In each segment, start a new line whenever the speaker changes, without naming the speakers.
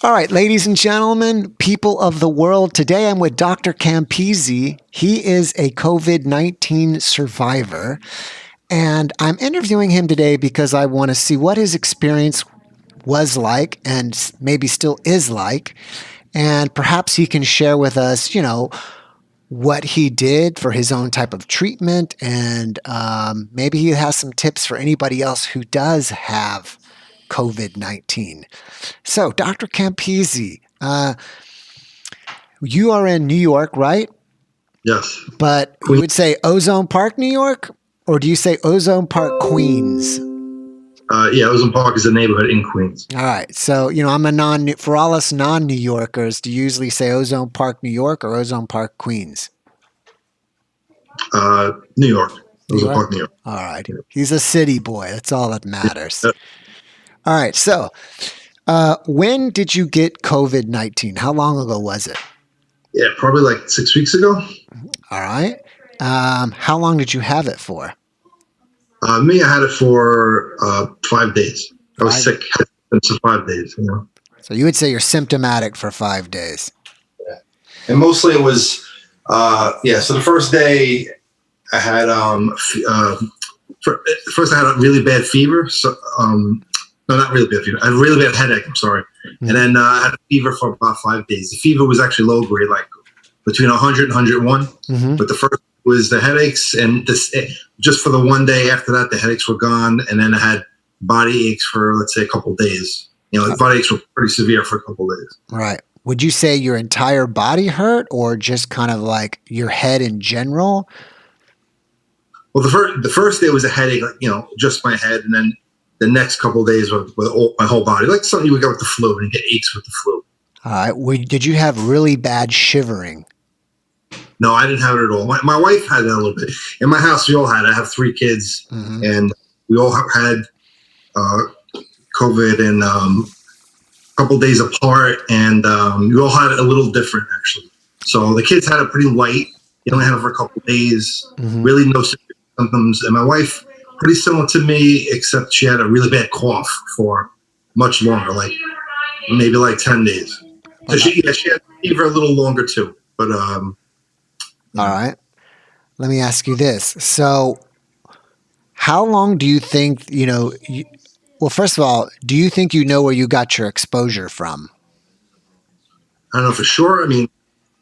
All right, ladies and gentlemen, people of the world, today I'm with Dr. Campisi. He is a COVID 19 survivor, and I'm interviewing him today because I want to see what his experience was like and maybe still is like. And perhaps he can share with us, what he did for his own type of treatment. And maybe he has some tips for anybody else who does have COVID 19. So, Dr. Campisi, you are in New York, right?
Yes.
But you would say Ozone Park, New York? Or do you say Ozone Park, Queens?
Yeah, Ozone Park is a neighborhood in Queens.
All right. So, for all us non New Yorkers, do you usually say Ozone Park, New York or Ozone Park, Queens?
New York.
New
Ozone
York?
Park, New York.
All right.
Yeah.
He's a city boy. That's all that matters.
Yeah.
All right. So, when did you get COVID 19? How long ago was it?
Yeah, probably like 6 weeks ago.
All right. How long did you have it for?
Me, I had it for 5 days. I was sick for 5 days.
So you would say you're symptomatic for 5 days.
Yeah. And mostly it was, so the first day I had, first I had a really bad fever. So, no, not really bad fever. I had a really bad headache. I'm sorry. Mm-hmm. And then I had a fever for about 5 days. The fever was actually low grade, like between 100 and 101. Mm-hmm. But the first was the headaches, and just for the one day after that, the headaches were gone, and then I had body aches for, let's say, a couple of days. The body aches were pretty severe for a couple of days.
Right. Would you say your entire body hurt, or just kind of like your head in general?
Well, the first day was a headache, like, just my head, and then the next couple of days with my whole body, like something you would get with the flu, and you get aches with the flu.
All right. Did you have really bad shivering?
No, I didn't have it at all. My wife had it a little bit. In my house, we all had it. I have 3 kids, mm-hmm. and we all had COVID, and a couple days apart, and we all had it a little different, actually. So the kids had it pretty light. They only had it for a couple of days, mm-hmm. really no symptoms. And my wife, pretty similar to me, except she had a really bad cough for much longer, like maybe like 10 days. So she had fever a little longer too, but
all right. Let me ask you this. So how long do you think, well, first of all, do you think you know where you got your exposure from?
I don't know for sure. I mean,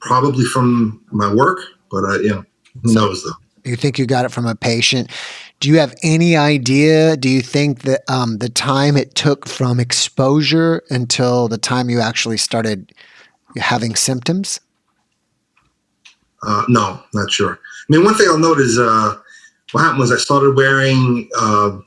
probably from my work, but who knows though?
You think you got it from a patient? Do you have any idea? Do you think that the time it took from exposure until the time you actually started having symptoms?
No, not sure. I mean, one thing I'll note is what happened was I started wearing a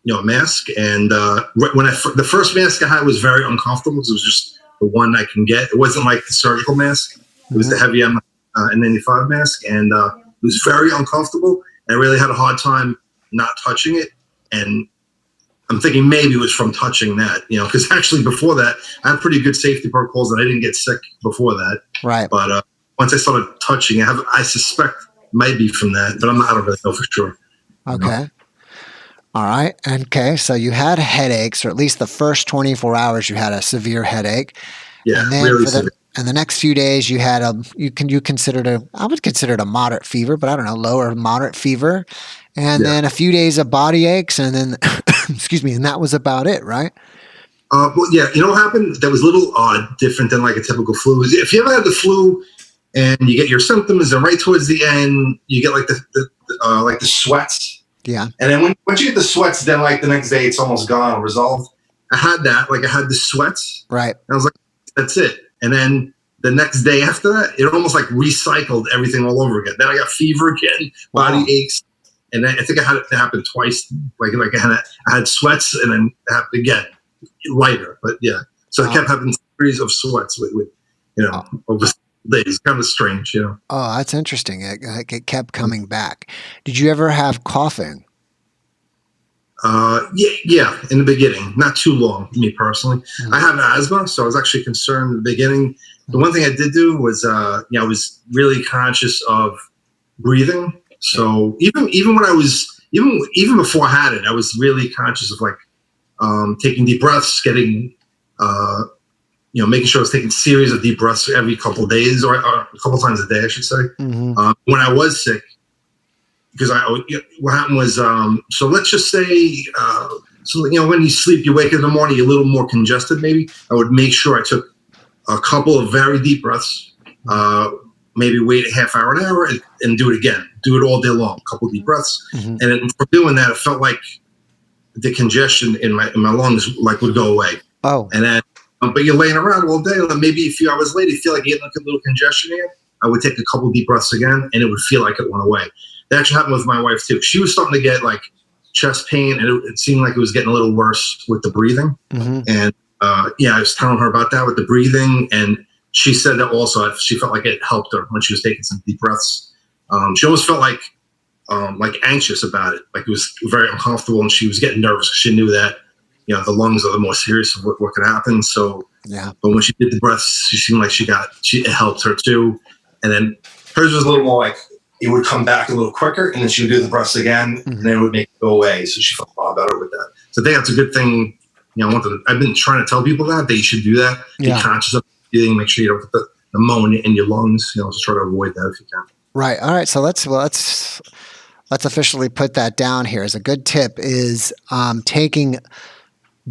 mask, and when the first mask I had was very uncomfortable because it was just the one I can get. It wasn't like the surgical mask. It was the heavy N95 mask, and it was very uncomfortable. And I really had a hard time not touching it, and I'm thinking maybe it was from touching that, because actually before that I had pretty good safety protocols and I didn't get sick before that.
Right.
But once I started touching it, I suspect might be from that, but I don't really know for sure.
Okay. All right. Okay. So you had headaches, or at least the first 24 hours you had a severe headache.
Yeah,
and then
really severe.
And the next few days you had I would consider it a moderate fever, but I don't know, lower moderate fever. And then a few days of body aches, and then, excuse me, and that was about it, right?
Well, yeah. You know what happened? That was a little different than like a typical flu. If you ever had the flu and you get your symptoms, and right towards the end you get like the sweats.
Yeah.
And then once you get the sweats, then like the next day it's almost gone or resolved. I had that. Like I had the sweats.
Right.
And I was like, that's it. And then the next day after that, it almost like recycled everything all over again. Then I got fever again, body aches. And then I think I had it happen twice. Like I had sweats, and then it happened again, lighter. But yeah, so I kept having a series of sweats with over days. Kind of strange,
Oh, that's interesting. It kept coming back. Did you ever have coughing?
Yeah, in the beginning, not too long, me personally. Mm-hmm. I have asthma, so I was actually concerned in the beginning. The one thing I did do was, I was really conscious of breathing. So even when I was, even before I had it, I was really conscious of like, taking deep breaths, getting, making sure I was taking a series of deep breaths every couple of days or a couple of times a day, I should say.
Mm-hmm.
When I was sick, because what happened was, so let's just say, when you sleep, you wake in the morning, you're a little more congested. Maybe I would make sure I took a couple of very deep breaths, maybe wait a half hour, an hour, and do it again. Do it all day long, a couple of deep breaths, and then for doing that, it felt like the congestion in my lungs would go away.
Oh,
and then. But you're laying around all day, and maybe a few hours later, you feel like you're getting a little congestion again. I would take a couple of deep breaths again, and it would feel like it went away. That actually happened with my wife too. She was starting to get chest pain, and it seemed like it was getting a little worse with the breathing. And I was telling her about that with the breathing, and she said that also she felt like it helped her when she was taking some deep breaths. She almost felt like anxious about it, like it was very uncomfortable, and she was getting nervous because she knew that the lungs are the more serious of what could happen. So but when she did the breaths, she seemed like it helped her too. And then hers was a little more like it would come back a little quicker, and then she would do the breaths again, and then it would make it go away. So she felt a lot better with that. So I think that's a good thing. I've been trying to tell people that you should do that. Be conscious of breathing, make sure you don't put the ammonia in your lungs. Just try to avoid that if you can.
Right. All right. So let's officially put that down here as a good tip is taking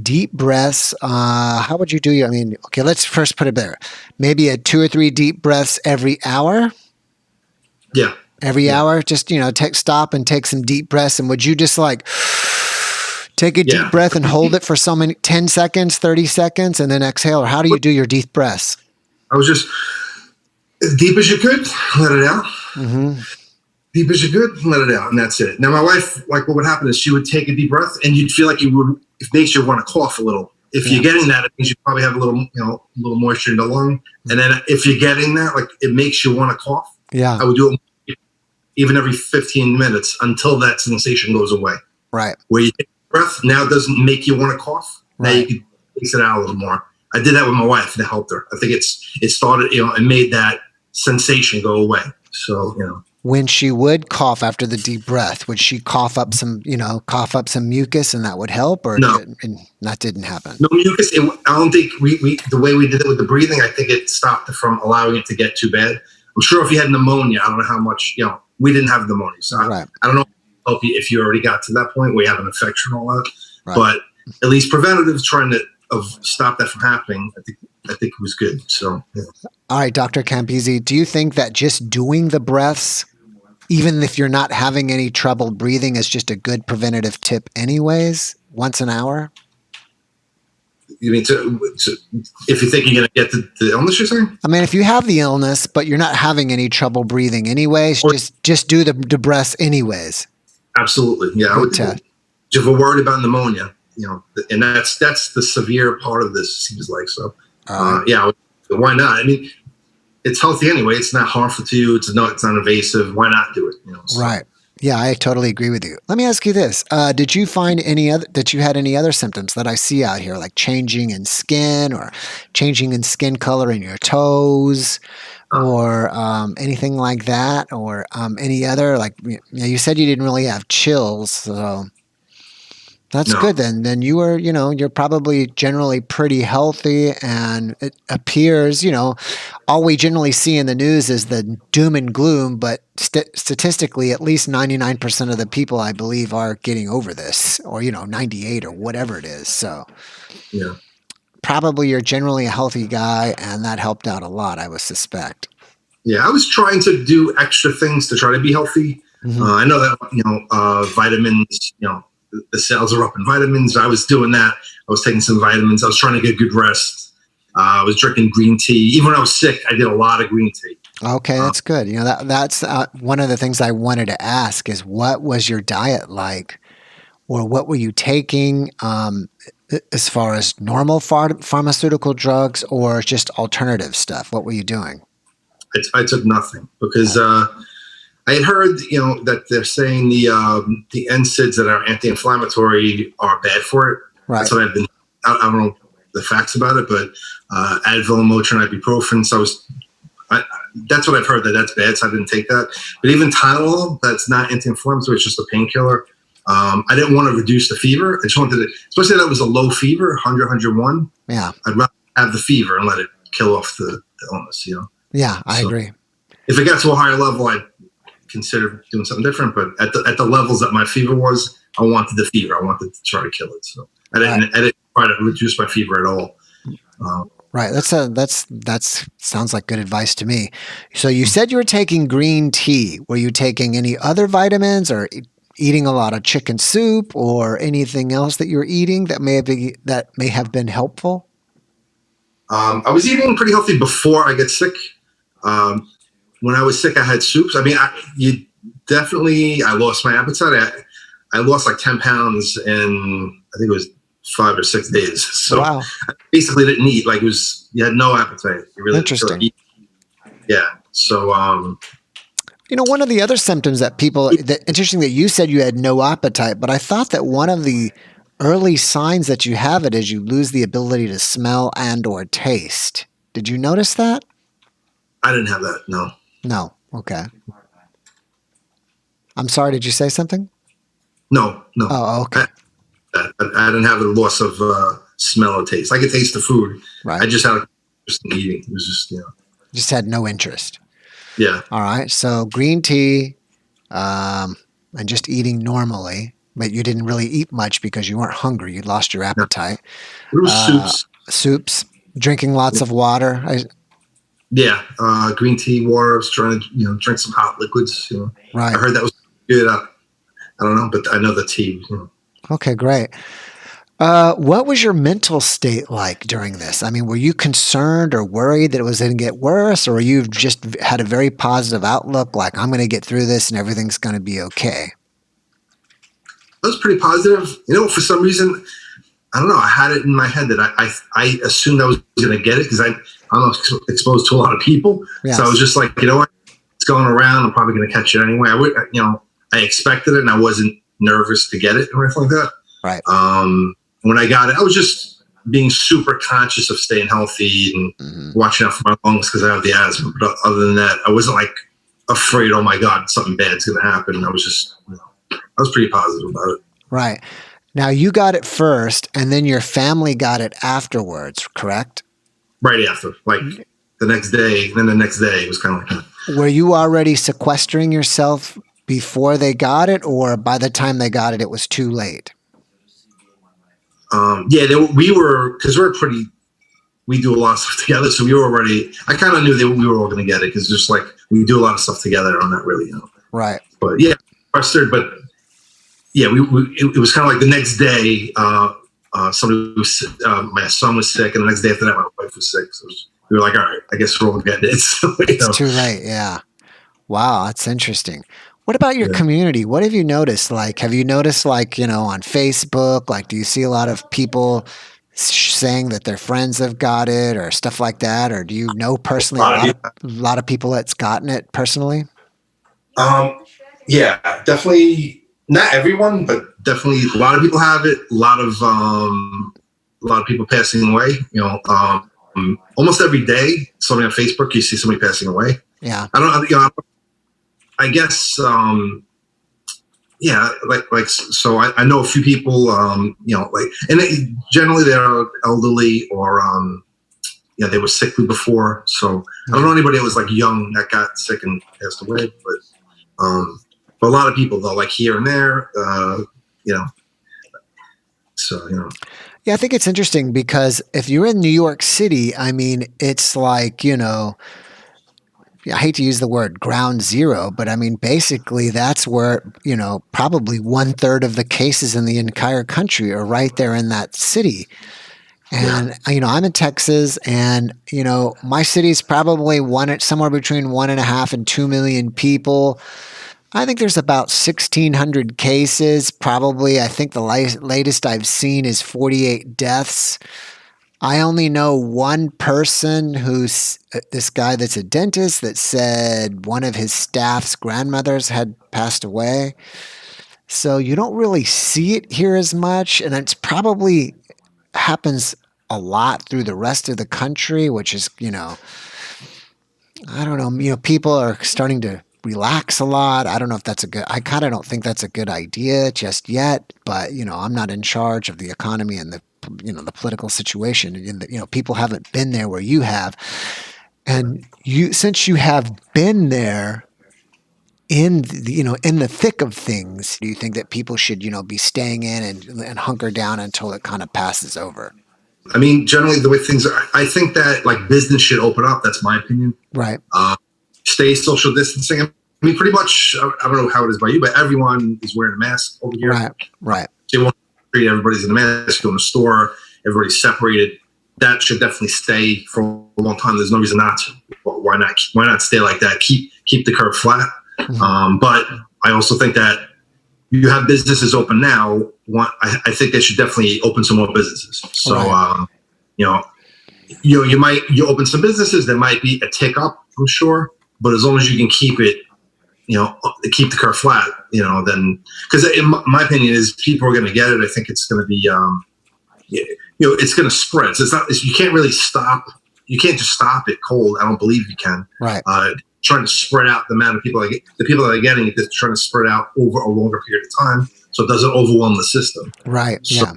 deep breaths. How would you do? Okay, let's first put it there. Maybe 2 or 3 deep breaths every hour.
Yeah.
Every hour, just stop and take some deep breaths. And would you just take a deep breath and hold it for 10 seconds, 30 seconds, and then exhale? Or how do you do your deep breaths?
I was just as deep as you could, let it out. Deep as you could, let it out, and that's it. Now, my wife, what would happen is she would take a deep breath, and you'd feel like it makes you want to cough a little. If you're getting that, it means you probably have a little moisture in the lung. And then if you're getting that, it makes you want to cough. Yeah, I would do it even every 15 minutes until that sensation goes away.
Right.
Where you take a breath, now it doesn't make you want to cough. Now you can taste it out a little more. I did that with my wife, and it helped her. I think it started, and made that sensation go away. So,
when she would cough after the deep breath, would she cough up some mucus, and that would help, or
no?
That didn't happen.
No mucus. I don't think the way we did it with the breathing, I think it stopped it from allowing it to get too bad. I'm sure if you had pneumonia, I don't know how much, we didn't have pneumonia. So I don't know if you already got to that point where you have an infection and all that. Right. But at least preventative, trying to stop that from happening, I think it was good. So, yeah.
All right, Dr. Campisi, do you think that just doing the breaths, even if you're not having any trouble breathing, is just a good preventative tip anyways, once an hour?
You mean if you think you're going to get the illness, you're saying?
If you have the illness, but you're not having any trouble breathing anyways, just do the breaths anyways.
Absolutely. Yeah. If we're worried about pneumonia, and that's the severe part of this, seems like. So, why not? It's healthy anyway. It's not harmful to you. It's not invasive. Why not do it? So.
Right. Yeah, I totally agree with you. Let me ask you this. Did you find that you had any other symptoms that I see out here, like changing in skin or changing in skin color in your toes or anything like that, or any other, you said you didn't really have chills, so that's good then. Then you were, you're probably generally pretty healthy, and it appears, all we generally see in the news is the doom and gloom, but statistically, at least 99% of the people, I believe, are getting over this, or, 98 or whatever it is. So probably you're generally a healthy guy, and that helped out a lot, I would suspect.
Yeah, I was trying to do extra things to try to be healthy. I know that, vitamins, the cells are up in vitamins. I was doing that. I was taking some vitamins. I was trying to get good rest. I was drinking green tea. Even when I was sick, I did a lot of green tea.
Okay, that's good. That's one of the things I wanted to ask is, what was your diet like, or what were you taking as far as normal pharmaceutical drugs or just alternative stuff? What were you doing?
I took nothing because I had heard, that they're saying the NSAIDs that are anti-inflammatory are bad for it. Right. That's what I don't know the facts about it, but Advil, Motrin, ibuprofen. So that's what I've heard, that's bad. So I didn't take that. But even Tylenol, that's not anti-inflammatory. It's just a painkiller. I didn't want to reduce the fever. I just wanted to, especially that it was a low fever, 100, 101.
Yeah.
I'd rather have the fever and let it kill off the illness.
Yeah, I
So
agree.
if it got to a higher level, I'd consider doing something different. But at the levels that my fever was, I wanted the fever. I wanted to try to kill it. So
Right.
I didn't try to reduce my fever at all. Um,
Right. That's sounds like good advice to me. So you said you were taking green tea. Were you taking any other vitamins or eating a lot of chicken soup or anything else that you're eating that may have been helpful?
I was eating pretty healthy before I get sick. Um, when I was sick, I had soups. I mean, I lost my appetite. I lost like 10 pounds in, I think it was 5 or 6 days. So
Wow.
I basically didn't eat. Like you had no appetite. You really didn't feel like
Interesting.
eating. Yeah. So,
One of the other symptoms interesting that you said you had no appetite, but I thought that one of the early signs that you have it is you lose the ability to smell and or taste. Did you notice that?
I didn't have that. No,
No. Okay. I'm sorry. Did you say something?
no.
Oh, okay.
I didn't have a loss of smell or taste. I could taste the food.
Right.
I just had a interest in eating. It was just,
Just had no interest.
yeah.
All right. So green tea, and just eating normally, but you didn't really eat much because you weren't hungry. You lost your
Yeah.
appetite.
It was
Uh,
soups.
soups, drinking lots of water.
Yeah, green tea, water. I was trying to, drink some hot liquids. I
Right.
heard that was good. I don't know, but I know the tea.
Okay, great. What was your mental state like during this? I mean, were you concerned or worried that it was going to get worse, or you just had a very positive outlook, like I'm going to get through this and everything's going to be okay?
I was pretty positive. For some reason, I don't know. I had it in my head that I assumed I was going to get it because I'm exposed to a lot of people.
Yes.
So I was just like, what? It's going around. I'm probably going to catch it anyway. I expected it and I wasn't nervous to get it or anything like that.
Right.
When I got it, I was just being super conscious of staying healthy and watching out for my lungs because I have the asthma. But other than that, I wasn't like afraid, oh my God, something bad's going to happen. I was just, I was pretty positive about it.
Right. Now you got it first and then your family got it afterwards, correct?
Right after, like the next day, then the next day, it was kind of like that.
Were you already sequestering yourself before they got it, or by the time they got it, it was too late?
Yeah, we were, because we do a lot of stuff together. So we were already, I kind of knew that we were all going to get it because just like we do a lot of stuff together. I'm not really,
Right.
But yeah, frustrated. But yeah, it was kind of like the next day, somebody was, my son was sick, and the next day after that, my wife was sick. So we were like, all right, I guess we're all getting it. So,
It's too late. Yeah. Wow, that's interesting. What about your community? What have you noticed? Like, have you noticed, like, on Facebook, like, do you see a lot of people saying that their friends have got it or stuff like that? Or do you know personally a lot of people that's gotten it personally?
Yeah, definitely not everyone, but definitely a lot of people have it. A lot of people passing away. Almost every day, something on Facebook, you see somebody passing away.
Yeah.
I don't. I guess. Yeah, so I know a few people. And generally they're elderly or they were sickly before. So I don't know anybody that was like young that got sick and passed away, but a lot of people though, like here and there, So,
Yeah, I think it's interesting because if you're in New York City, I mean, it's like, I hate to use the word ground zero, but I mean, basically that's where, probably 1/3 of the cases in the entire country are right there in that city. And, I'm in Texas and, my city's probably somewhere between 1.5 and 2 million people. I think there's about 1,600 cases. Probably, I think the latest I've seen is 48 deaths. I only know one person who's this guy that's a dentist that said one of his staff's grandmothers had passed away. So you don't really see it here as much. And it's probably happens a lot through the rest of the country, which is, I don't know, people are starting to relax a lot. I don't know if I kind of don't think that's a good idea just yet, but I'm not in charge of the economy and the political situation. And people haven't been there where you have. And since you have been there in the thick of things, do you think that people should, be staying in and hunker down until it kind of passes over?
I mean, generally the way things are, I think that like business should open up. That's my opinion.
Right.
Stay social distancing. I mean, pretty much. I don't know how it is by you, but everyone is wearing a mask over here.
Right. Right.
They won't treat everybody's in a mask. Go in the store, everybody's separated. That should definitely stay for a long time. There's no reason not to. Why not? Why not stay like that? Keep the curve flat. Mm-hmm. But I also think that you have businesses open now. I think they should definitely open some more businesses. So, right. You open some businesses. There might be a tick up, I'm sure, but as long as you can keep it, keep the curve flat, then because in my opinion is people are going to get it. I think it's going to be, it's going to spread. So it's not. You can't really stop. You can't just stop it cold. I don't believe you can.
Right.
Trying to spread out the amount of people, the people that are getting it, they're trying to spread out over a longer period of time, so it doesnin overwhelm the system.
Right.
So
yeah.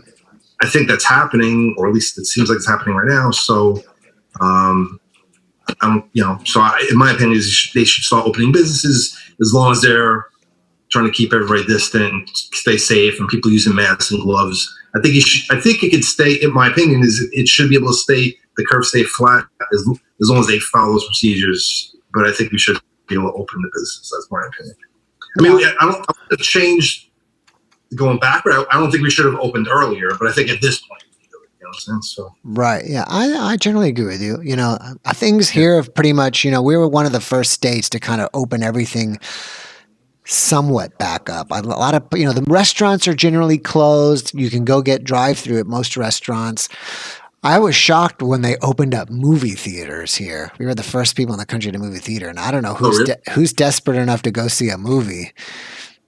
I think that's happening, or at least it seems like it's happening right now. So, in my opinion, they should start opening businesses as long as they're trying to keep everybody distant, stay safe, and people using masks and gloves. I think it could stay. In my opinion, is it should be able to stay. The curve stay flat as long as they follow those procedures. But I think we should be able to open the business. That's my opinion. I mean, I want to change going backward. I don't think we should have opened earlier, but I think at this point, so.
Right. Yeah. I generally agree with you. Things here have pretty much, we were one of the first states to kind of open everything somewhat back up. A lot of, the restaurants are generally closed. You can go get drive-through at most restaurants. I was shocked when they opened up movie theaters here. We were the first people in the country to movie theater, and I don't know who's desperate enough to go see a movie,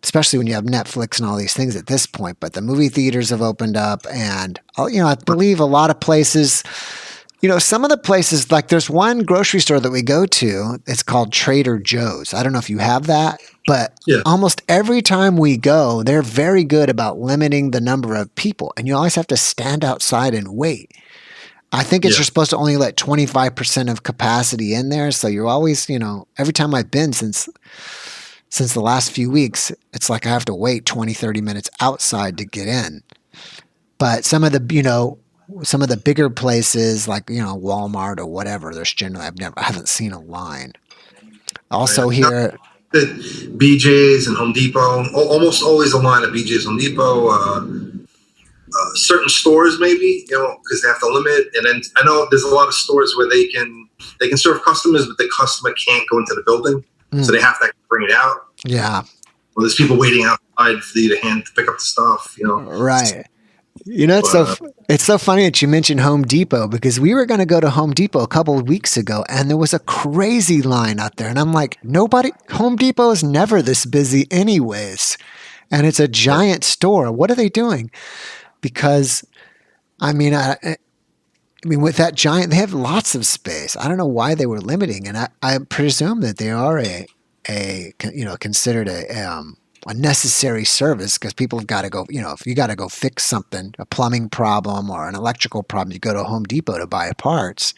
especially when you have Netflix and all these things at this point. But the movie theaters have opened up, and I believe a lot of places. Some of the places, like there's one grocery store that we go to. It's called Trader Joe's. I don't know if you have that, but almost every time we go, they're very good about limiting the number of people, and you always have to stand outside and wait. I think you're supposed to only let 25% of capacity in there. So you're always, every time I've been since the last few weeks, it's like I have to wait 20, 30 minutes outside to get in. But some of the bigger places like, Walmart or whatever, there's generally, I haven't seen a line. Also here.
BJ's and Home Depot, almost always a line at BJ's, Home Depot, certain stores maybe, because they have to limit. And then I know there's a lot of stores where they can serve customers, but the customer can't go into the building, so they have to bring it out.
Yeah.
Well, there's people waiting outside for you to pick up the stuff.
Right. It's so funny that you mentioned Home Depot, because we were going to go to Home Depot a couple of weeks ago, and there was a crazy line out there, and I'm like, Home Depot is never this busy anyways, and it's a giant store. What are they doing? Because, I mean, with that giant, they have lots of space. I don't know why they were limiting, and I presume that they are considered a necessary service, because people have got to go. If you got to go fix something, a plumbing problem or an electrical problem, you go to Home Depot to buy parts.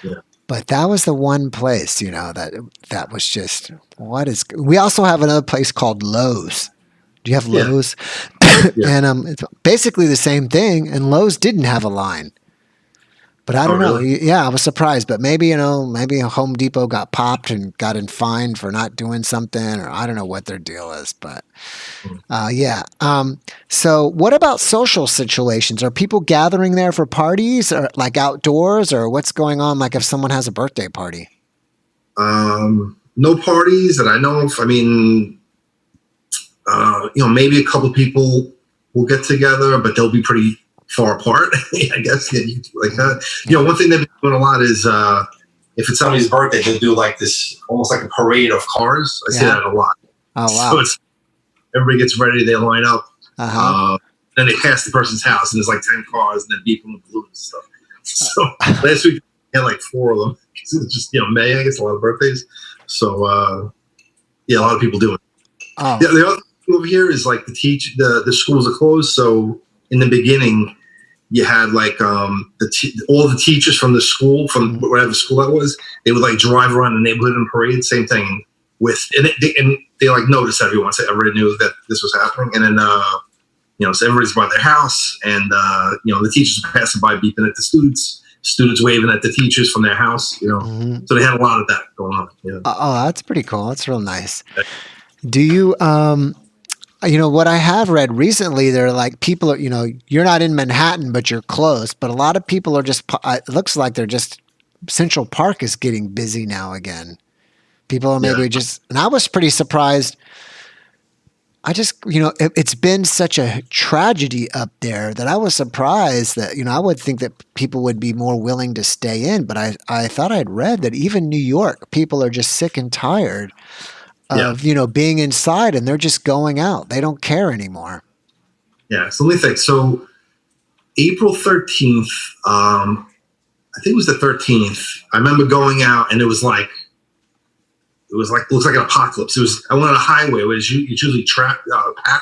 Yeah.
But that was the one place, that was just what is. We also have another place called Lowe's. Do you have Lowe's? And it's basically the same thing, and Lowe's didn't have a line. But I don't know.
Really?
Yeah, I was surprised. But maybe, maybe Home Depot got popped and got fined for not doing something, or I don't know what their deal is. But so what about social situations? Are people gathering there for parties, or like outdoors, or what's going on? Like if someone has a birthday party?
No parties that I know of. I mean, maybe a couple people will get together, but they'll be pretty far apart, I guess. Like that. One thing they've been doing a lot is if it's somebody's birthday, they'll do like this, almost like a parade of cars. I see that a lot.
Oh, wow.
So everybody gets ready, they line up, then they pass the person's house, and there's like 10 cars, and then beeping with balloons and stuff. So last week, we had like 4 of them. It's just, May, I guess, a lot of birthdays. So, Yeah, a lot of people do it.
Oh.
The other thing over here is like the schools are closed. So in the beginning, you had like all the teachers from the school, from
Mhm.
whatever school that was, they would like drive around the neighborhood and parade. Same thing with and they like noticed everyone. So everybody knew that this was happening, and then so everybody's by their house, and the teachers passing by, beeping at the students waving at the teachers from their house.
Mhm.
So they had a lot of that going on. Yeah.
Oh, that's pretty cool. That's real nice. Do you what I have read recently, they're like people are, you're not in Manhattan, but you're close. But a lot of people are just, it looks like they're just, Central Park is getting busy now again. People are
Yeah.
maybe just, and I was pretty surprised. I just, it's been such a tragedy up there that I was surprised that, I would think that people would be more willing to stay in. But I thought I'd read that even New York, people are just sick and tired
Yeah.
of, being inside and they're just going out. They don't care anymore.
Yeah. So let me think. So April 13th, I think it was the 13th. I remember going out and looks like an apocalypse. I went on a highway where it's usually packed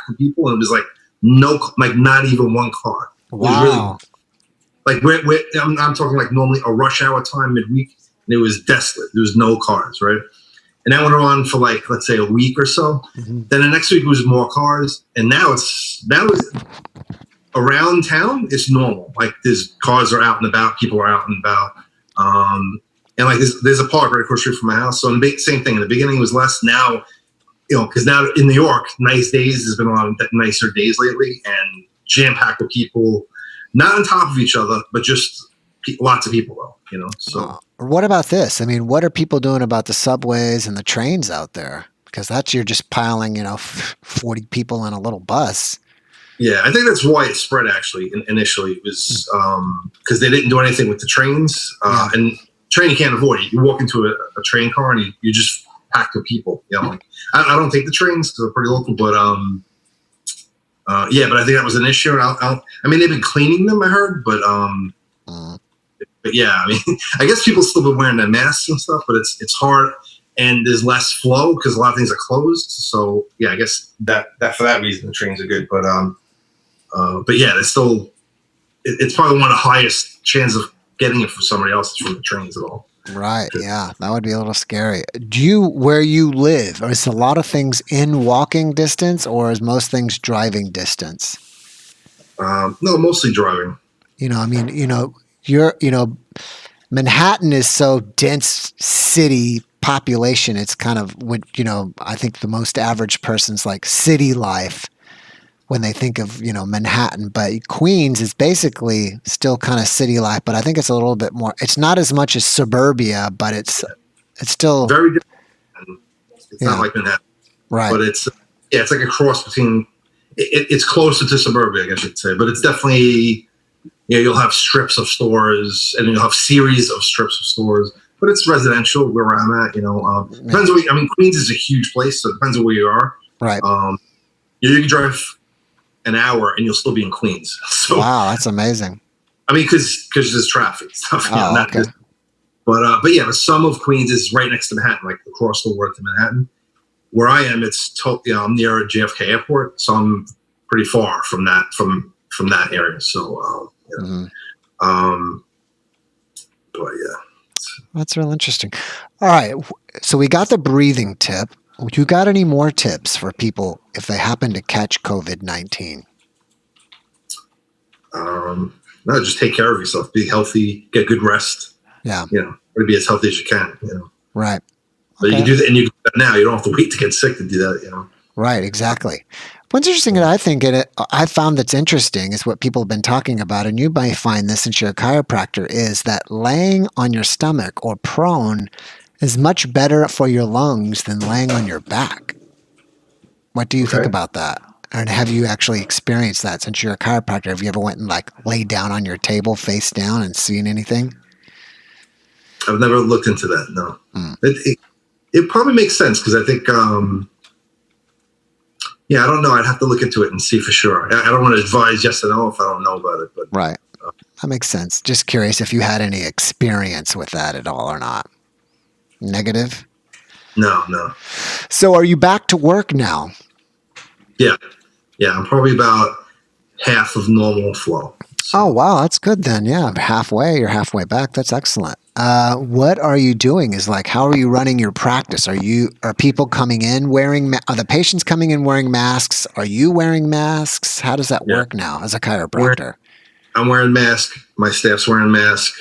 with people, and it was like not even one car. It was really
Wow.
like I'm talking like normally a rush hour time midweek, and it was desolate. There was no cars, right? And that went on for like, let's say, a week or so.
Mhm.
Then the next week was more cars, and now around town it's normal. Like there's cars are out and about, people are out and about. And like there's a park right across the street from my house. So same thing. In the beginning it was less. Now, because now in New York, nice days. There's been a lot of nicer days lately, and jam packed with people, not on top of each other, but just lots of people though. So
What about this? I mean, what are people doing about the subways and the trains out there? Because you're just piling, 40 people in a little bus.
yeah, I think that's why it spread. Actually, initially it was because they didn't do anything with the trains,
Yeah.
and train you can't avoid it. You walk into a train car and you just packed with people. Like I don't take the trains because they're pretty local, but yeah, but I think that was an issue. And I mean, they've been cleaning them, I heard, but yeah, I mean, I guess people still been wearing their masks and stuff, but it's hard and there's less flow because a lot of things are closed. So yeah, I guess that for that reason the trains are good, but yeah, it's probably one of the highest chances of getting it from somebody else from the trains at all.
Right. Yeah. That would be a little scary. Where you live, is a lot of things in walking distance or is most things driving distance?
No, mostly driving.
I mean, Manhattan is so dense city population. It's kind of what, I think the most average person's like city life when they think of, Manhattan, but Queens is basically still kind of city life, but I think it's a little bit more, it's not as much as suburbia, but it's still
very different. It's not like Manhattan,
right.
But it's like a cross between, it's closer to suburbia, I guess you'd say, but it's definitely, you'll have strips of stores and you'll have series of strips of stores, but it's residential where I'm at, depends on I mean, Queens is a huge place, so it depends on where you are.
Right.
You can drive an hour and you'll still be in Queens. So
wow, that's amazing.
I mean, because there's traffic and stuff.
Okay.
But yeah, some of Queens is right next to Manhattan, like across the water to Manhattan. Where I am, it's I'm near JFK Airport, so I'm pretty far from that area. So but yeah,
that's real interesting. All right, so we got the breathing tip. You got any more tips for people if they happen to catch COVID-19?
No, just take care of yourself. Be healthy. Get good rest.
Yeah.
Or be as healthy as you can.
Right.
But you can do that, and you can do that now. You don't have to wait to get sick to do that.
Right. Exactly. What's interesting that I found that's interesting is what people have been talking about, and you might find this since you're a chiropractor, is that laying on your stomach or prone is much better for your lungs than laying on your back. What do you think about that? And have you actually experienced that since you're a chiropractor? Have you ever went and like laid down on your table face down and seen anything?
I've never looked into that. No. It probably makes sense because I think, I don't know. I'd have to look into it and see for sure. I don't want to advise yes or no if I don't know about it. But
right. That makes sense. Just curious if you had any experience with that at all or not. Negative?
No.
So are you back to work now?
Yeah, yeah. I'm probably about half of normal flow.
Oh,
So
wow. That's good then. Yeah. Halfway, you're halfway back. That's excellent. What are you doing is like, how are you running your practice? Are people coming in wearing, are the patients coming in wearing masks? Are you wearing masks? How does that
yeah,
work now as a
wearing,
chiropractor?
I'm wearing mask. My staff's wearing mask.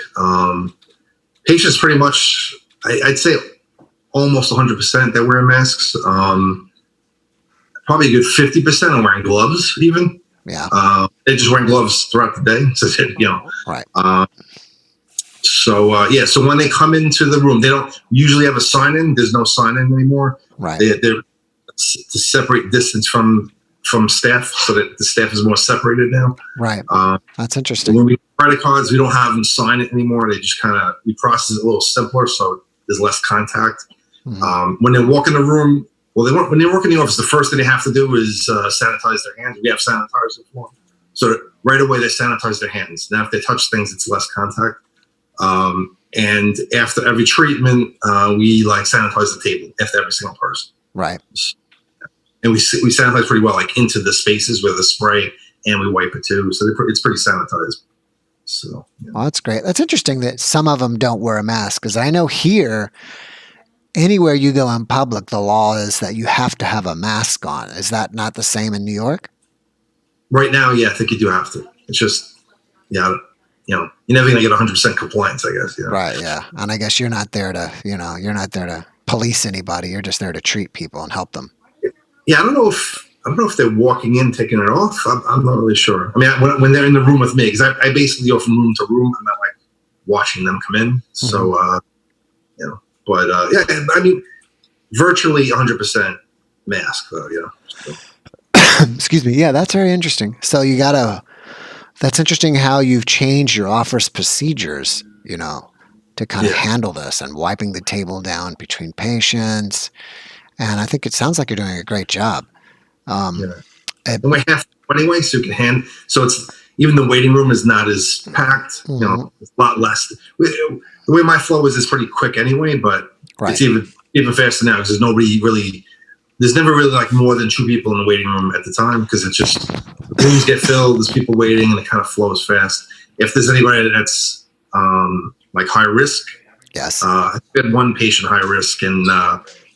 Patients pretty much, I'd say almost 100% they're wearing masks. Probably a good 50% are wearing gloves even.
Yeah.
They're just wearing gloves throughout the day. So,
Right.
uh, so when they come into the room, they don't usually have a sign in. There's no sign in anymore.
Right.
They're to separate distance from staff, so that the staff is more separated now.
Right. That's interesting.
When we credit cards, we don't have them sign it anymore. They just we process it a little simpler, so there's less contact.
Mm-hmm.
When they walk in the room, when they work in the office, the first thing they have to do is sanitize their hands. We have sanitizer for them, so right away they sanitize their hands. Now, if they touch things, it's less contact. And after every treatment, we sanitize the table after every single person.
Right.
And we sanitize pretty well, into the spaces with a spray, and we wipe it too. So it's pretty sanitized. So yeah.
Well, that's great. That's interesting that some of them don't wear a mask because I know here, anywhere you go in public, the law is that you have to have a mask on. Is that not the same in New York?
Right now, yeah, I think you do have to. It's just, yeah, you're never gonna get 100% compliance, I guess. Yeah.
Right. Yeah. And I guess you're not there to, you're not there to police anybody. You're just there to treat people and help them.
Yeah, I don't know if they're walking in, taking it off. I'm not really sure. I mean, when they're in the room with me, because I basically go from room to room. I'm not watching them come in. So, but yeah, I mean, virtually 100% mask though. So.
Excuse me. Yeah, that's very interesting. So that's interesting how you've changed your office procedures, to kind of handle this and wiping the table down between patients. And I think it sounds like you're doing a great job.
And we have anyway, so you can so it's, even the waiting room is not as packed,
mm-hmm.
It's a lot less. The way my flow is pretty quick anyway, but it's even faster now because there's never really more than 2 people in the waiting room at the time, because it's just, the rooms get filled, there's people waiting, and it kind of flows fast. If there's anybody that's high risk,
yes,
I had one patient high risk, and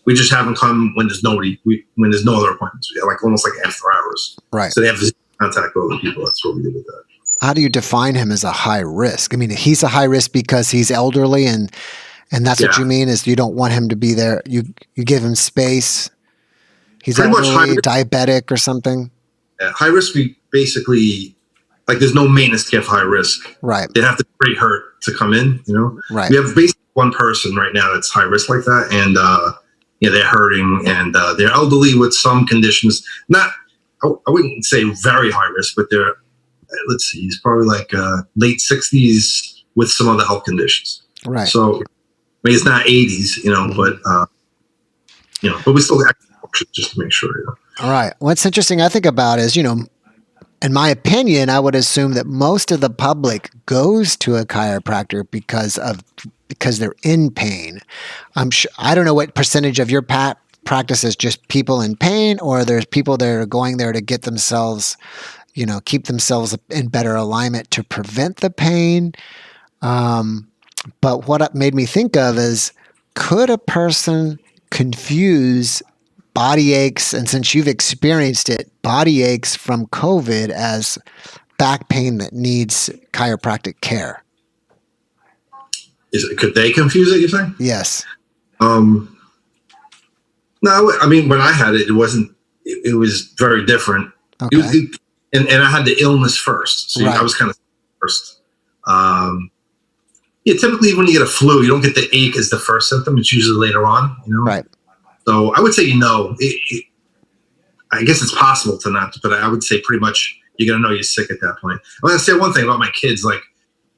we just have them come when there's nobody, when there's no other appointments, almost like after hours.
Right.
So they have to contact other people. That's what we do with that.
How do you define him as a high risk? I mean, he's a high risk because he's elderly, and that's what you mean is you don't want him to be there. You give him space. He's pretty elderly, diabetic or something.
Yeah, high risk, we basically, there's no maintenance care for high risk.
Right.
They have to be pretty hurt to come in,
Right.
We have basically one person right now that's high risk like that, and they're hurting, and they're elderly with some conditions. Not, I wouldn't say very high risk, but they're, let's see, he's probably late 60s with some other health conditions.
Right.
So, I mean, it's not 80s, but we still just to make sure.
All right. What's interesting I think about is, in my opinion, I would assume that most of the public goes to a chiropractor because they're in pain. I'm sure, I don't know what percentage of your practice is just people in pain, or there's people that are going there to get themselves, keep themselves in better alignment to prevent the pain. But what it made me think of is, could a person confuse body aches, and since you've experienced it, body aches from COVID as back pain that needs chiropractic care?
Could they confuse it, you think?
Yes.
No, I mean, when I had it, it wasn't, it was very different.
Okay.
And I had the illness first. So I was kind of first. Typically when you get a flu, you don't get the ache as the first symptom. It's usually later on,
Right.
So I would say, I guess it's possible to not, but I would say pretty much you're going to know you're sick at that point. I'm going to say one thing about my kids.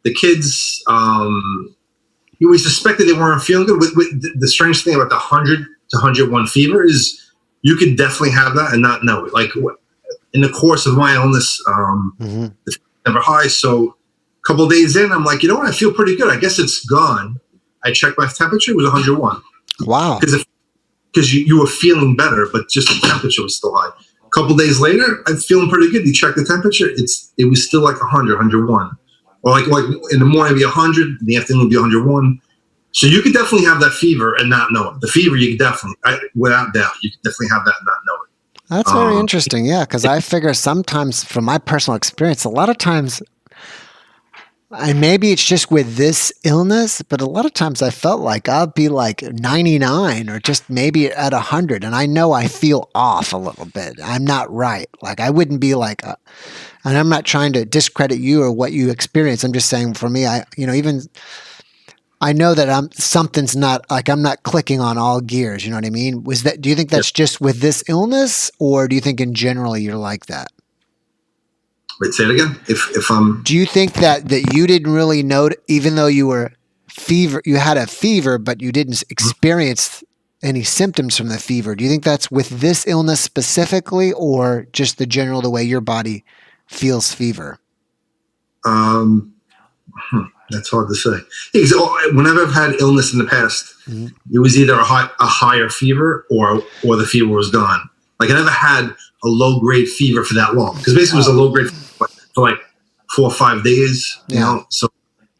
The kids, we suspected they weren't feeling good. The strange thing about the 100 to 101 fever is you could definitely have that and not know it. In the course of my illness, it's never high. So a couple of days in, I'm like, you know what? I feel pretty good. I guess it's gone. I checked my temperature. It was 101.
Wow.
Because because you were feeling better, but just the temperature was still high. A couple days later, I'm feeling pretty good. You check the temperature, it was still like 100, 101. Or like in the morning it'd be 100, in the afternoon it'd be 101. So you could definitely have that fever and not know it. The fever, you could definitely, without doubt, you could definitely have that and not know it.
That's very interesting. Yeah, because I figure sometimes, from my personal experience, a lot of times, and maybe it's just with this illness, but a lot of times I felt like I'll be like 99 or just maybe at 100, and I know I feel off a little bit. I'm not right. Like I wouldn't be like, and I'm not trying to discredit you or what you experience. I'm just saying for me, even I know that something's not like I'm not clicking on all gears. You know what I mean? Do you think that's just with this illness, or do you think in general you're like that?
Wait, say it again. If I'm.
Do you think that you didn't really know, even though you had a fever, but you didn't experience any symptoms from the fever? Do you think that's with this illness specifically, or just the general way your body feels fever?
That's hard to say. Whenever I've had illness in the past, it was either a higher fever or the fever was gone. Like I never had a low grade fever for that long, because basically it was a low grade fever for like 4 or 5 days. You know, so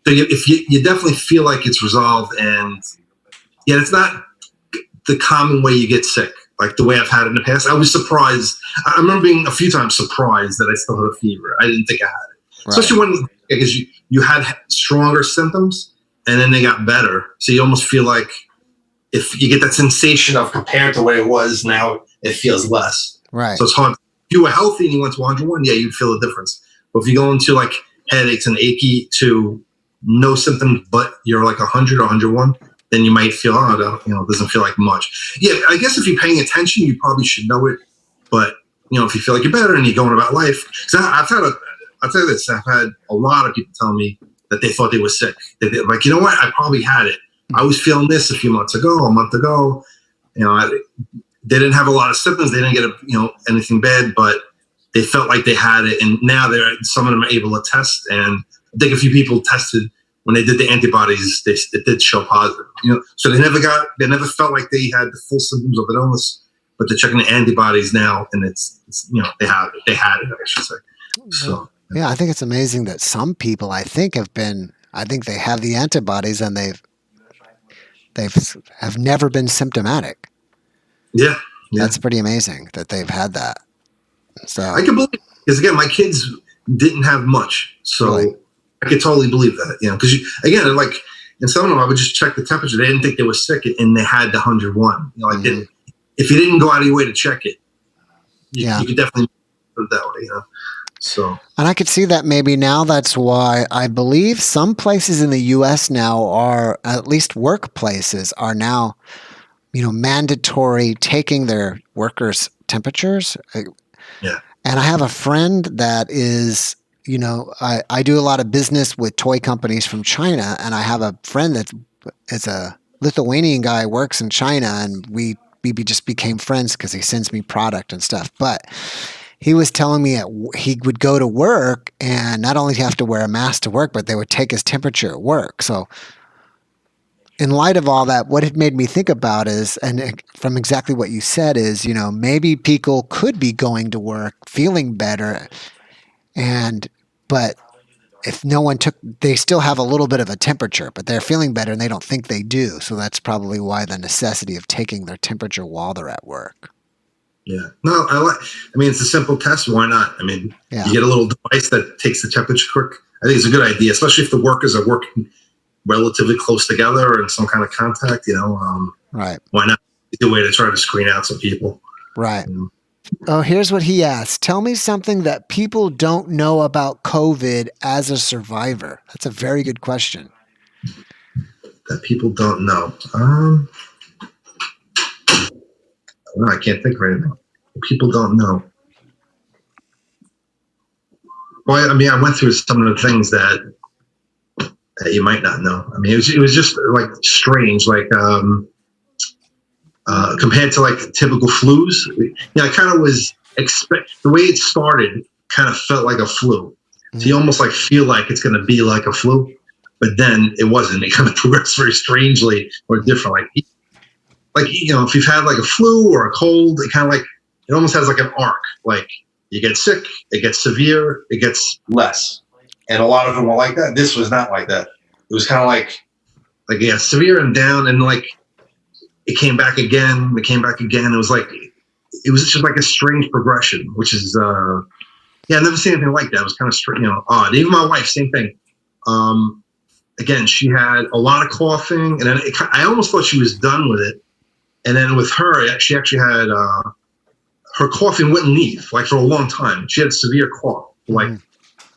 if you definitely feel like it's resolved, and it's not the common way you get sick, like the way I've had it in the past. I was surprised. I remember being a few times surprised that I still had a fever. I didn't think I had it, especially when because you had stronger symptoms and then they got better. So you almost feel like if you get that sensation of compared to where it was now, it feels less.
Right.
So it's hard. If you were healthy and you went to 101, you'd feel a difference. But if you go into like headaches and achy to no symptoms, but you're like 100 or 101, then you might feel, it doesn't feel like much. Yeah, I guess if you're paying attention, you probably should know it. But, if you feel like you're better and you're going about life. Because I'll tell you this, I've had a lot of people tell me that they thought they were sick. Like, you know what? I probably had it. I was feeling this a month ago. They didn't have a lot of symptoms. They didn't get anything bad, but they felt like they had it. And now some of them are able to test. And I think a few people tested when they did the antibodies. It did show positive. So they never felt like they had the full symptoms of an illness, but they're checking the antibodies now, and it's they had it. They had it, I should say. So.
Yeah, I think it's amazing that some people I think they have the antibodies and have never been symptomatic.
Yeah.
That's pretty amazing that they've had that. So
I can believe, because again, my kids didn't have much, so really? I could totally believe that. Because again, like in some of them, I would just check the temperature. They didn't think they were sick, and they had the 101. If you didn't go out of your way to check it, you could definitely put it that way. So, and
I could see that maybe now that's why I believe some places in the U.S. now are, at least workplaces, are now, mandatory taking their workers' temperatures.
Yeah.
And I have a friend that is, I do a lot of business with toy companies from China, and I have a friend it's a Lithuanian guy, works in China, and we just became friends because he sends me product and stuff. But he was telling me he would go to work and not only have to wear a mask to work, but they would take his temperature at work. So in light of all that, what it made me think about is, and from exactly what you said is, maybe people could be going to work feeling better, but if no one they still have a little bit of a temperature, but they're feeling better and they don't think they do. So that's probably why the necessity of taking their temperature while they're at work.
Yeah. No, it's a simple test. Why not? You get a little device that takes the temperature quick. I think it's a good idea, especially if the workers are working relatively close together or in some kind of contact,
Right.
Why not? It's a way to try to screen out some people.
Right. Oh, here's what he asked. Tell me something that people don't know about COVID as a survivor. That's a very good question.
That people don't know. No, I can't think right now. People don't know. Well, I went through some of the things that you might not know. It was just like strange, like compared to like typical flus. I kind of was the way it started kind of felt like a flu. So you almost like feel like it's going to be like a flu, but then it wasn't. It kind of progressed very strangely or different. Like like, if you've had like a flu or a cold, it kind of like, it almost has like an arc. Like you get sick, it gets severe, it gets less. And a lot of them were like that. This was not like that. It was kind of like, yeah, severe and down, and like it came back again. It came back again. It was just like a strange progression, which is, I've never seen anything like that. It was kind of strange, odd. Even my wife, same thing. Again, she had a lot of coughing, and then I almost thought she was done with it. And then with her, she actually had her coughing wouldn't leave, like for a long time. She had severe cough, like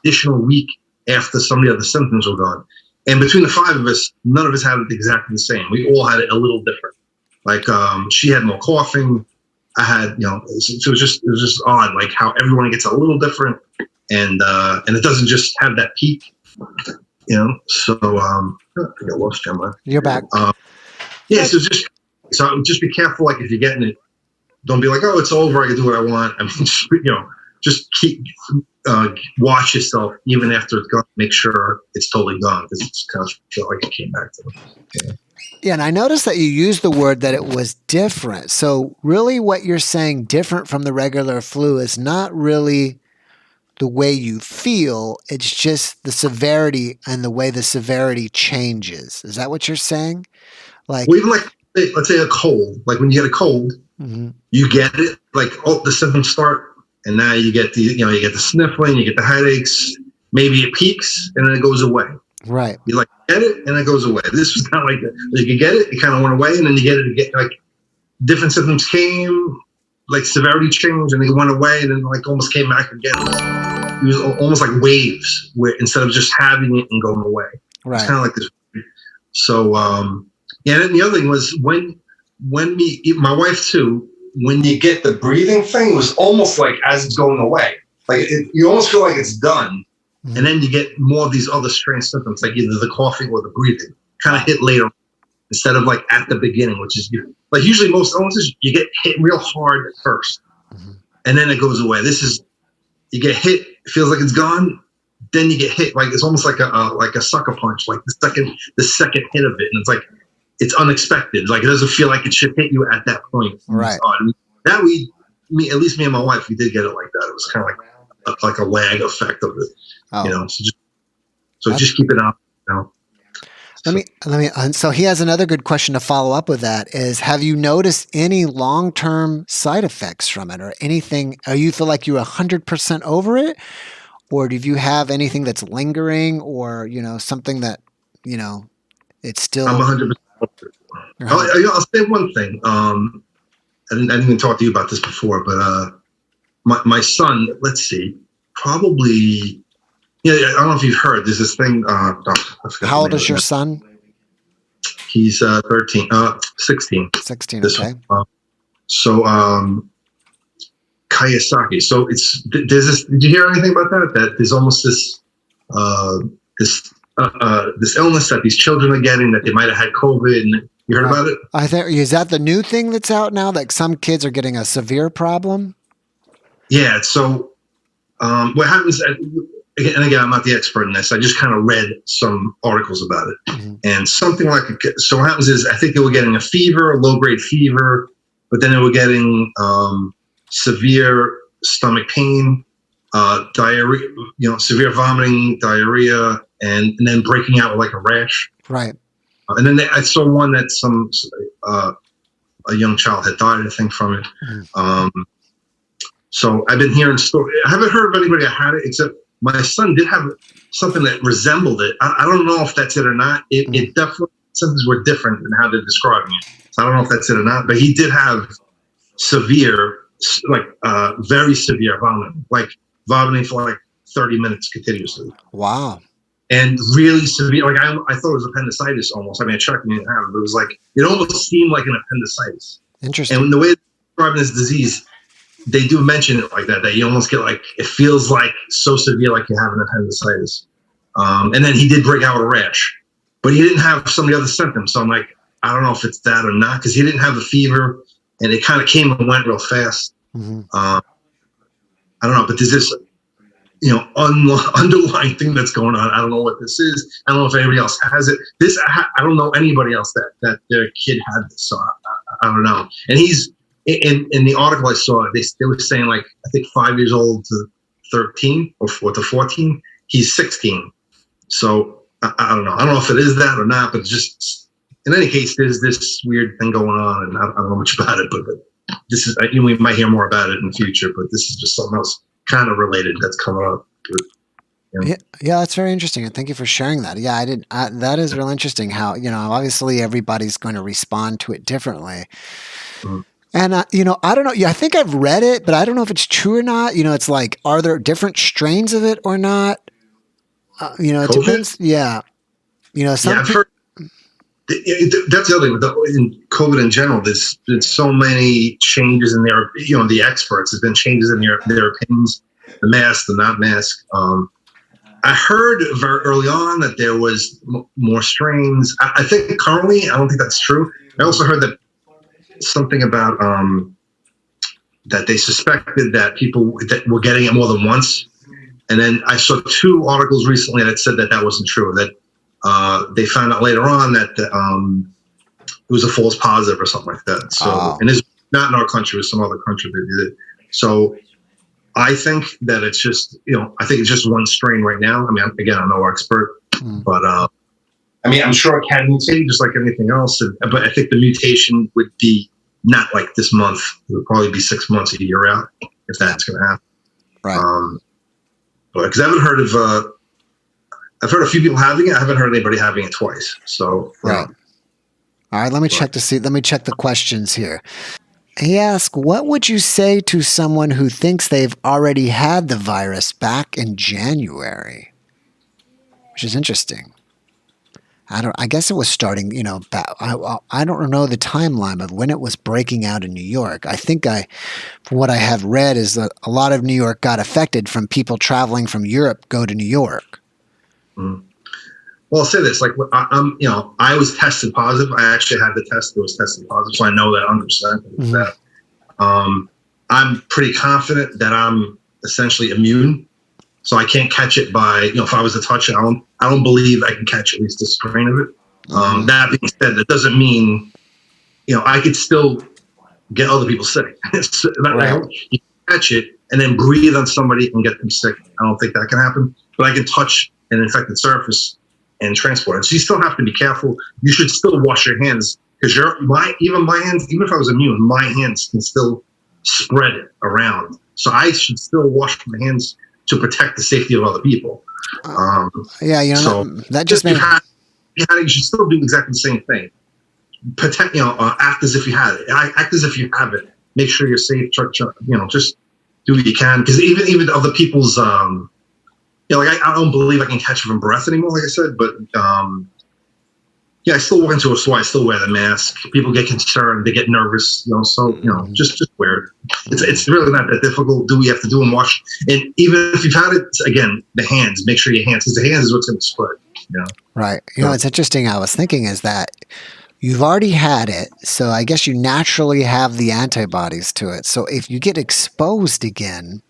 additional week after some of the other symptoms were gone. And between the five of us, none of us had it exactly the same. We all had it a little different. Like she had more coughing. I had, so it was just odd, like how everyone gets a little different, and it doesn't just have that peak, So I think I lost you.
You're back.
So just be careful. Like if you're getting it, don't be like, oh, it's over, I can do what I want. I mean, just keep watch yourself even after it's gone. Make sure it's totally gone, because it's kind of feel like it came back to them.
Yeah, and I noticed that you used the word that it was different. So really what you're saying, different from the regular flu, is not really the way you feel. It's just the severity and the way the severity changes. Is that what you're saying? Like,
well, even like, let's say a cold. Like when you get a cold, you get it. Like, the symptoms start, and now you get you get the sniffling, you get the headaches. Maybe it peaks and then it goes away.
Right.
You like get it and it goes away. This was kind of like that. You could get it kind of went away, and then you get it again. Like different symptoms came, like severity changed, and they went away, and then like almost came back again. It was almost like waves, where instead of just having it and going away,
right.
It's kind of like this. So and then the other thing was when my wife too, when you get the breathing thing, it was almost like as it's going away, like you almost feel like it's done. And then you get more of these other strange symptoms, like either the coughing or the breathing, kind of hit later instead of like at the beginning, which is like usually most illnesses, you get hit real hard at first, and then it goes away. This is, you get hit, it feels like it's gone, then you get hit, like it's almost like a sucker punch, like the second hit of it, and it's like it's unexpected, like it doesn't feel like it should hit you at that point.
Right.
That at least me and my wife, we did get it like that. It was kind of like a lag effect of it.
Oh.
So just keep it up.
Let me. So he has another good question to follow up with. That is, have you noticed any long-term side effects from it, or anything? Or you feel like you're 100% over it, or do you have anything that's lingering, or something that it's still?
I'm 100%. I'll say one thing. I didn't even talk to you about this before, but my son. Let's see, probably. Yeah, I don't know if you've heard. There's this thing.
How old is your son?
He's 16.
16. Okay.
Kawasaki. So there's this. Did you hear anything about that? That there's almost this this illness that these children are getting, that they might have had COVID, and you heard about it?
I think, is that the new thing that's out now? Like some kids are getting a severe problem.
Yeah. So what happens? And again, I'm not the expert in this. I just kind of read some articles about it, and something like so. What happens is, I think they were getting a fever, a low-grade fever, but then they were getting severe stomach pain, diarrhea, severe vomiting, diarrhea, and then breaking out with like a rash.
Right.
And then I saw one that a young child had died, I think, from it. So I've been hearing stories. I haven't heard of anybody that had it, except my son did have something that resembled it. I don't know if that's it or not. It definitely, symptoms were different than how they're describing it. So I don't know if that's it or not. But he did have severe, like very severe vomiting, like vomiting for like 30 minutes continuously.
Wow.
And really severe. Like I thought it was appendicitis almost. I mean, I checked me and it was like, it almost seemed like an appendicitis.
Interesting.
And the way they're describing this disease, they do mention it like that you almost get like, it feels like so severe, like you have an appendicitis. And then he did break out with a rash, but he didn't have some of the other symptoms. So I'm like, I don't know if it's that or not, because he didn't have a fever, and it kind of came and went real fast. I don't know, but there's this, underlying thing that's going on. I don't know what this is. I don't know if anybody else has it. I don't know anybody else that their kid had this. So I don't know. And he's in the article I saw. They were saying like I think 5 years old to 13 or to 14. He's 16. So I don't know. I don't know if it is that or not, but just in any case, there's this weird thing going on, and I don't know much about it. But this is we might hear more about it in the future. But this is just something else kind of related that's coming up.
Yeah, that's very interesting, and thank you for sharing that. Yeah, that is real interesting. How obviously everybody's going to respond to it differently.
Mhm.
And I don't know. Yeah, I think I've read it, but I don't know if it's true or not. It's like, are there different strains of it or not? It
COVID?
depends. Yeah,
Yeah,
some
I've
people.
heard. That's the other thing. In COVID in general, there's been so many changes in their, the experts. There's been changes in their opinions, the mask, the not mask. I heard very early on that there was more strains. I think currently, I don't think that's true. I also heard that something about that they suspected that people that were getting it more than once. And then I saw 2 articles recently that said that wasn't true, that they found out later on that it was a false positive or something like that. So, and it's not in our country, it was some other country that did it. So I think that it's just, I think it's just one strain right now. I mean, again, I'm no expert, but I mean, I'm sure it can mutate just like anything else. But I think the mutation would be not like this month. It would probably be 6 months, a year out, if that's going to happen.
Right.
But because I've heard a few people having it. I haven't heard anybody having it twice. So,
right. All right. Let me check the questions here. He asked, what would you say to someone who thinks they've already had the virus back in January? Which is interesting. I guess it was starting, I don't know the timeline of when it was breaking out in New York. I think from what I have read is that a lot of New York got affected from people traveling from Europe go to New York.
Mm. Well, I'll say this, like I was tested positive. I actually had the test that was tested positive. So I know that 100%. That. I'm pretty confident that I'm essentially immune. So I can't catch it by, if I was to touch it, I don't believe I can catch at least a strain of it. That being said, that doesn't mean, I could still get other people sick. Right. You catch it and then breathe on somebody and get them sick. I don't think that can happen. But I can touch an infected surface and transport it. So you still have to be careful. You should still wash your hands because even my hands, even if I was immune, my hands can still spread it around. So I should still wash my hands to protect the safety of other people.
So that just made
you should still do exactly the same thing. Protect, act as if you had it. Act as if you have it. Make sure you're safe. Just do what you can because even other people's, like I don't believe I can catch it from breath anymore, like I said, but I still walk into a store. I still wear the mask. People get concerned. They get nervous. Just wear it. It's really not that difficult. Do we have to do and wash? And even if you've had it, again, the hands. Make sure your hands, because the hands is what's going to spread.
Right. It's interesting. I was thinking is that you've already had it, so I guess you naturally have the antibodies to it. So if you get exposed again,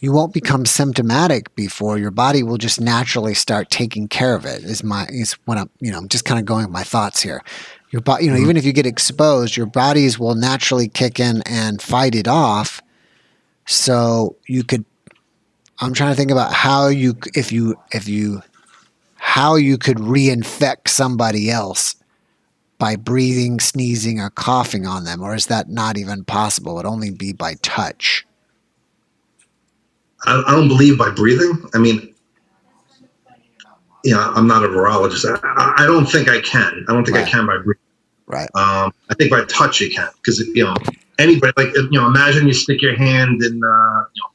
you won't become symptomatic before your body will just naturally start taking care of it. Is what I'm just kind of going with my thoughts here. Your body, even if you get exposed, your bodies will naturally kick in and fight it off. So you could. I'm trying to think about how you could reinfect somebody else by breathing, sneezing, or coughing on them, or is that not even possible? It'd only be by touch.
I don't believe by breathing. I mean, I'm not a virologist. I don't think I can. I don't think I can by breathing.
Right.
I think by touch you can because anybody imagine you stick your hand in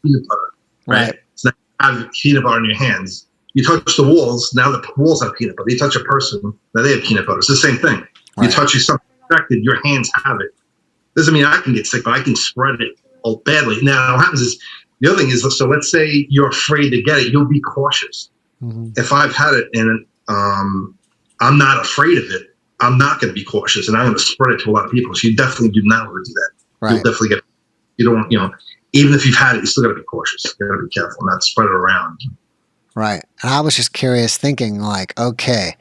peanut butter, right? So now you have peanut butter in your hands. You touch the walls. Now the walls have peanut butter. You touch a person. Now they have peanut butter. It's the same thing. Right. You touch something infected. Your hands have it. Doesn't mean I can get sick, but I can spread it badly. Now what happens is. The other thing is, so let's say you're afraid to get it, you'll be cautious. Mm-hmm. If I've had it and I'm not afraid of it, I'm not going to be cautious and I'm going to spread it to a lot of people. So you definitely do not want to do that. Right. You'll definitely even if you've had it, you still got to be cautious. You got to be careful, not spread it around.
Right. And I was just curious thinking like, okay,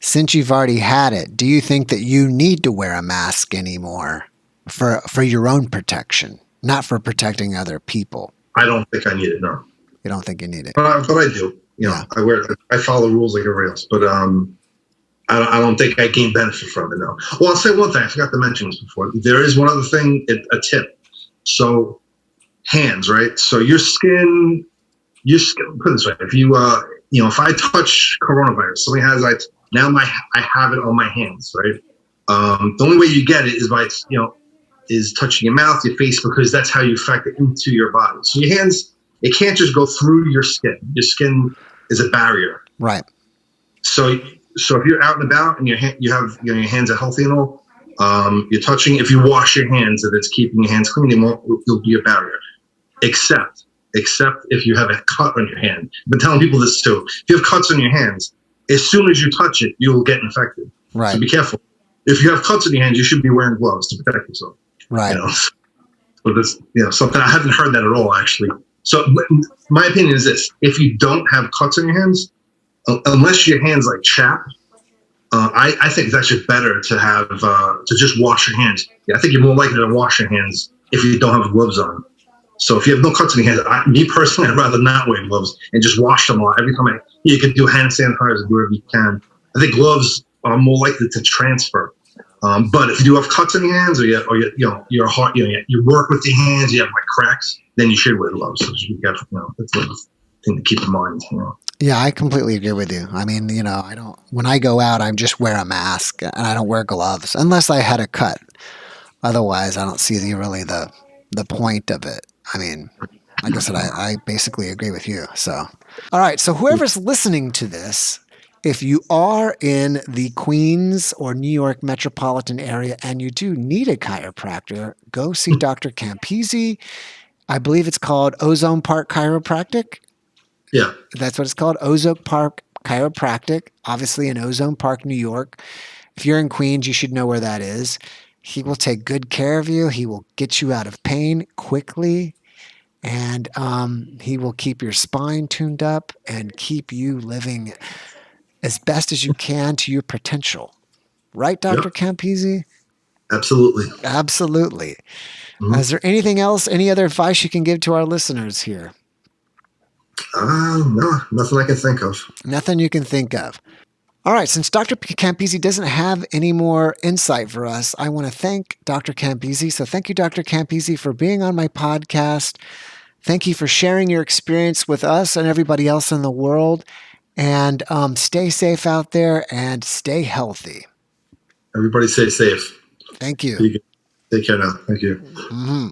Since you've already had it, do you think that you need to wear a mask anymore for your own protection, not for protecting other people?
I don't think I need it. No,
You don't think you need it?
but I do. You know,
Yeah.
I follow rules like everybody else, but I don't think I gain benefit from it. No. Well, I'll say one thing. I forgot to mention this before. There is one other thing, a tip. So hands, right? So your skin. Put it this way: if you if I touch coronavirus, somebody has I have it on my hands, right? The only way you get it is by is touching your mouth, your face, because that's how you affect it into your body. So your hands, it can't just go through your skin. Your skin is a barrier.
Right.
So if you're out and about and you have your hands are healthy and all, you're touching. If you wash your hands and it's keeping your hands clean, it'll be a barrier. Except if you have a cut on your hand. I've been telling people this too. If you have cuts on your hands, as soon as you touch it, you'll get infected.
Right.
So be careful. If you have cuts on your hands, you should be wearing gloves to protect yourself.
Right.
So this, something I haven't heard that at all actually. So my opinion is this: if you don't have cuts on your hands, unless your hands like chap, I think it's actually better to have to just wash your hands. Yeah, I think you're more likely to wash your hands if you don't have gloves on. So if you have no cuts on your hands, me personally, I'd rather not wear gloves and just wash them all every time. You can do hand sanitizer, do whatever you can. I think gloves are more likely to transfer. But if you do have cuts on your hands, or you're hard, you work with your hands, you have like cracks, then you should wear gloves. So you got, that's a thing to keep in mind.
Yeah, I completely agree with you. I mean, I don't. When I go out, I just wear a mask and I don't wear gloves unless I had a cut. Otherwise, I don't see the point of it. I mean, like I said, I basically agree with you. So, all right. So, whoever's listening to this, if you are in the Queens or New York metropolitan area and you do need a chiropractor, go see Dr. Campisi. I believe it's called Ozone Park Chiropractic.
Yeah.
That's what it's called, Ozone Park Chiropractic, obviously in Ozone Park, New York. If you're in Queens, you should know where that is. He will take good care of you. He will get you out of pain quickly. And he will keep your spine tuned up and keep you living as best as you can to your potential. Right, Dr.
Yep.
Campisi?
Absolutely.
Absolutely.
Mm-hmm.
Is there anything else, any other advice you can give to our listeners here?
No, nothing I can think of.
Nothing you can think of. All right, since Dr. Campisi doesn't have any more insight for us, I want to thank Dr. Campisi. So thank you, Dr. Campisi, for being on my podcast. Thank you for sharing your experience with us and everybody else in the world. And stay safe out there and stay healthy.
Everybody stay safe.
Thank you.
Take care now. Thank you.
Mm-hmm.